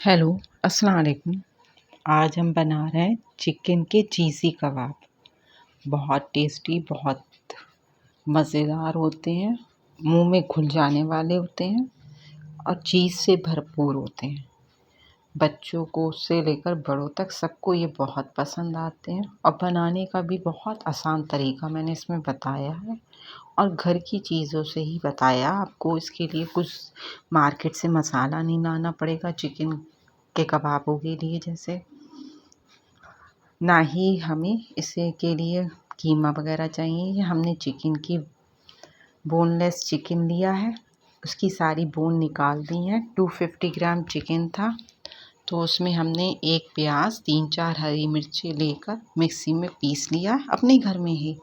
Hello, अस्सलाम वालेकुम। आज हम बना रहे हैं चिकन के चीज़ी कबाब। बहुत टेस्टी, बहुत मज़ेदार होते हैं, मुंह में घुल जाने वाले होते हैं और चीज़ से भरपूर होते हैं। बच्चों को से लेकर बड़ों तक सबको ये बहुत पसंद आते हैं और बनाने का भी बहुत आसान तरीका मैंने इसमें बताया है और घर की चीज़ों से ही बताया आपको। इसके लिए कुछ मार्केट से मसाला नहीं लाना पड़ेगा चिकन के कबाबों के लिए, जैसे ना ही हमें इसे के लिए कीमा वगैरह चाहिए। ये हमने चिकन की बोनलेस चिकन लिया है, उसकी सारी बोन निकाल दी है। 250 ग्राम चिकन था, तो उसमें हमने एक प्याज, 3-4 हरी मिर्ची लेकर मिक्सी में पीस लिया है। अपने घर में ही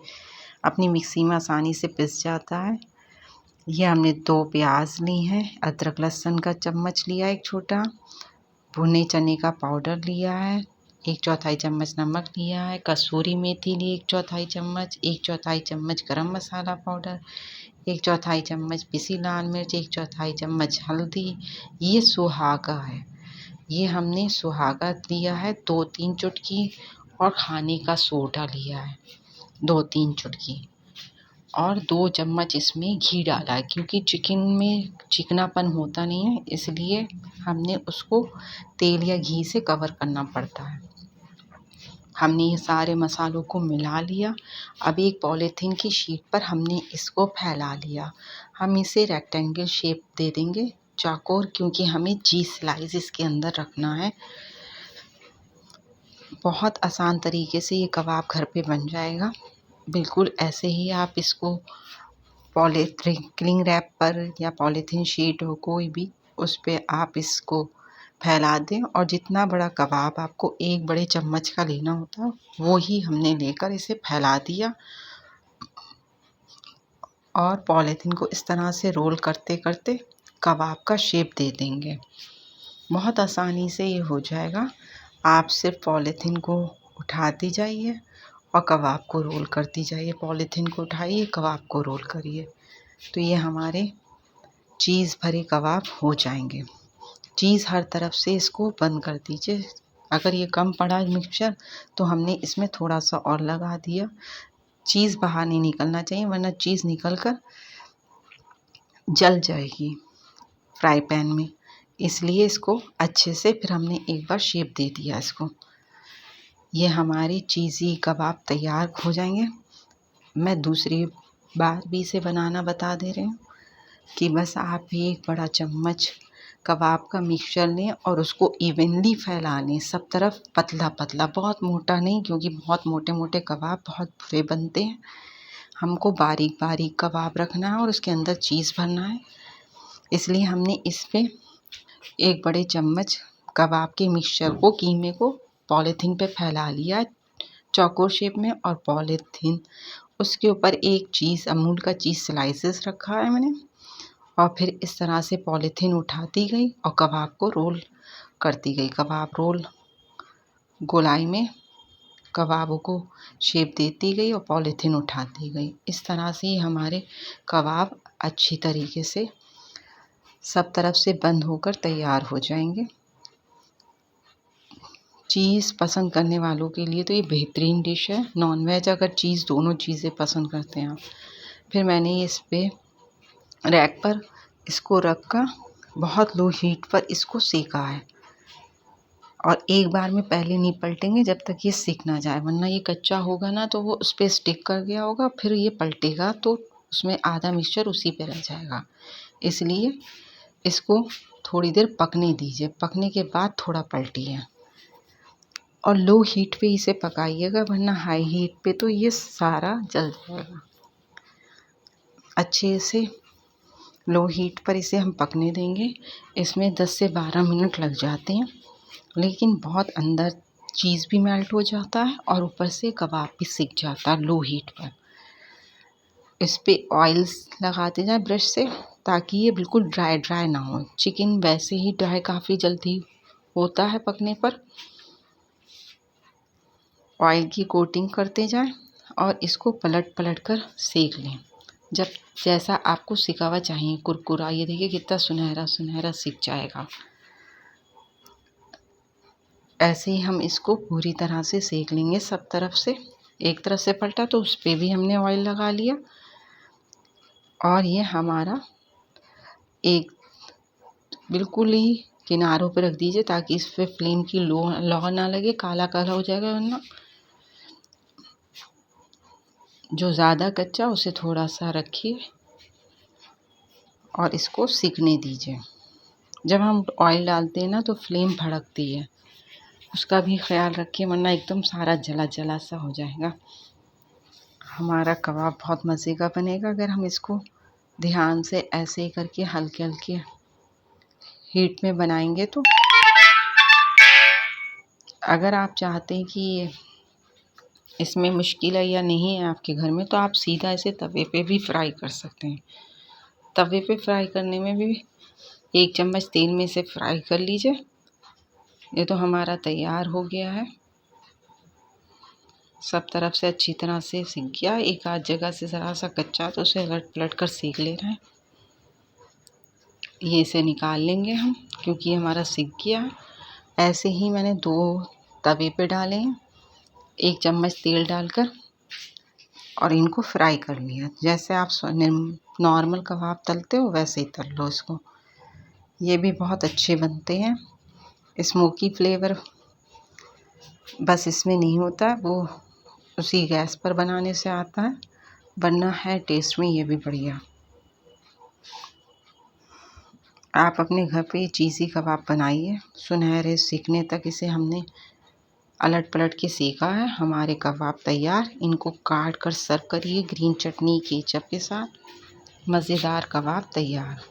अपनी मिक्सी में आसानी से पिस जाता है। ये हमने 2 प्याज ली हैं, अदरक लहसुन का चम्मच लिया एक छोटा, भुने चने का पाउडर लिया है, 1/4 चम्मच नमक लिया है, कसूरी मेथी ली 1/4 चम्मच, 1/4 चम्मच गरम मसाला पाउडर, 1/4 चम्मच पिसी लाल मिर्च, 1/4 चम्मच हल्दी। ये सुहागा है, ये हमने सुहागा लिया है 2-3 चुटकी, और खाने का सोडा लिया है 2-3 चुटकी, और 2 चम्मच इसमें घी डाला है। क्योंकि चिकन में चिकनापन होता नहीं है, इसलिए हमने उसको तेल या घी से कवर करना पड़ता है। हमने ये सारे मसालों को मिला लिया। अब एक पॉलीथीन की शीट पर हमने इसको फैला लिया। हम इसे रेक्टेंगल शेप दे देंगे चौकोर, क्योंकि हमें चीज़ स्लाइस इसके अंदर रखना है। बहुत आसान तरीके से ये कबाब घर पे बन जाएगा। बिल्कुल ऐसे ही आप इसको पॉलीथीन रैप पर या पॉलीथीन शीट हो कोई भी, उस पे आप इसको फैला दें, और जितना बड़ा कबाब आपको एक बड़े चम्मच का लेना होता है वो ही हमने लेकर इसे फैला दिया, और पॉलीथीन को इस तरह से रोल करते करते कबाब का शेप दे देंगे। बहुत आसानी से ये हो जाएगा। आप सिर्फ पॉलीथीन को उठाती जाइए और कबाब को रोल करती जाइए। पॉलीथीन को उठाइए, कबाब को रोल करिए, तो ये हमारे चीज़ भरे कबाब हो जाएंगे। चीज़ हर तरफ से इसको बंद कर दीजिए। अगर ये कम पड़ा मिक्सचर तो हमने इसमें थोड़ा सा और लगा दिया। चीज़ बाहर नहीं निकलना चाहिए, वरना चीज़ निकल कर जल जाएगी फ्राई पैन में। इसलिए इसको अच्छे से फिर हमने एक बार शेप दे दिया इसको। ये हमारी चीज़ी कबाब तैयार हो जाएंगे। मैं दूसरी बार भी इसे बनाना बता दे रही हूँ कि बस आप एक बड़ा चम्मच कबाब का मिक्सचर लें और उसको इवनली फैला लें सब तरफ, पतला पतला, बहुत मोटा नहीं, क्योंकि बहुत मोटे मोटे कबाब बहुत बुरे बनते हैं। हमको बारीक बारीक कबाब रखना है और उसके अंदर चीज़ भरना है। इसलिए हमने इस पे एक बड़े चम्मच कबाब के मिक्सचर को, कीमे को पॉलीथीन पे फैला लिया चौकोर शेप में, और पॉलीथीन उसके ऊपर एक चीज़, अमूल का चीज़ स्लाइसेस रखा है मैंने, और फिर इस तरह से पॉलीथीन उठाती गई और कबाब को रोल करती गई। कबाब रोल गोलाई में कबाबों को शेप देती गई और पॉलीथीन उठाती गई। इस तरह से हमारे कबाब अच्छी तरीके से सब तरफ से बंद होकर तैयार हो जाएंगे। चीज़ पसंद करने वालों के लिए तो ये बेहतरीन डिश है। नॉन वेज अगर चीज़, दोनों चीज़ें पसंद करते हैं आप। फिर मैंने इस पे रैक पर इसको रख कर बहुत लो हीट पर इसको सेका है, और एक बार में पहले नहीं पलटेंगे जब तक ये सीख ना जाए, वरना ये कच्चा होगा ना तो वो उस पर स्टिक कर गया होगा, फिर ये पलटेगा तो उसमें आधा मिक्सचर उसी पे रह जाएगा। इसलिए इसको थोड़ी देर पकने दीजिए, पकने के बाद थोड़ा पलटिए, और लो हीट पे इसे पकाइएगा, वरना हाई हीट पे तो ये सारा जल जाएगा। अच्छे से लो हीट पर इसे हम पकने देंगे। इसमें 10 से 12 मिनट लग जाते हैं, लेकिन बहुत अंदर चीज़ भी मेल्ट हो जाता है और ऊपर से कबाब भी सिक जाता है लो हीट पर। इस पे ऑयल्स लगाते जाएं ब्रश से, ताकि ये बिल्कुल ड्राई ड्राई ना हो। चिकन वैसे ही ड्राई काफ़ी जल्दी होता है पकने पर। ऑयल की कोटिंग करते जाएं और इसको पलट पलट कर सेक लें, जब जैसा आपको सिका हुआ चाहिए कुरकुरा। ये देखिए कितना सुनहरा सुनहरा सिक जाएगा। ऐसे ही हम इसको पूरी तरह से सेक लेंगे सब तरफ से। एक तरफ से पलटा तो उस पे भी हमने ऑयल लगा लिया और ये हमारा एक बिल्कुल ही किनारों पे रख दीजिए ताकि इस पे फ्लेम की लौ ना लगे, काला काला हो जाएगा वरना। जो ज़्यादा कच्चा उसे थोड़ा सा रखिए और इसको सिकने दीजिए। जब हम ऑयल डालते हैं ना तो फ्लेम भड़कती है, उसका भी ख्याल रखिए वरना एकदम सारा जला जला सा हो जाएगा। हमारा कबाब बहुत मज़े का बनेगा अगर हम इसको ध्यान से ऐसे ही करके हल्के हल्के हीट में बनाएंगे तो। अगर आप चाहते हैं कि इसमें मुश्किल है या नहीं है आपके घर में तो आप सीधा इसे तवे पे भी फ्राई कर सकते हैं। तवे पे फ्राई करने में भी 1 चम्मच तेल में से फ्राई कर लीजिए। ये तो हमारा तैयार हो गया है, सब तरफ से अच्छी तरह से सिक गया। एक आध जगह से ज़रा सा कच्चा तो उसे उलट पलट कर सेक लेना है। ये इसे निकाल लेंगे हम क्योंकि हमारा सिक गया है। ऐसे ही मैंने 2 तवे पे डाले हैं, 1 चम्मच तेल डालकर और इनको फ्राई कर लिया। जैसे आप नॉर्मल कबाब तलते हो वैसे ही तल लो इसको। ये भी बहुत अच्छे बनते हैं। स्मोकी फ्लेवर बस इसमें नहीं होता, वो उसी गैस पर बनाने से आता है, वरना है टेस्ट में ये भी बढ़िया। आप अपने घर पे चीज़ी कबाब बनाइए। सुनहरे सीखने तक इसे हमने अलट पलट के सेका है। हमारे कबाब तैयार। इनको काट कर सर्व करिए ग्रीन चटनी केचप के साथ। मज़ेदार कबाब तैयार।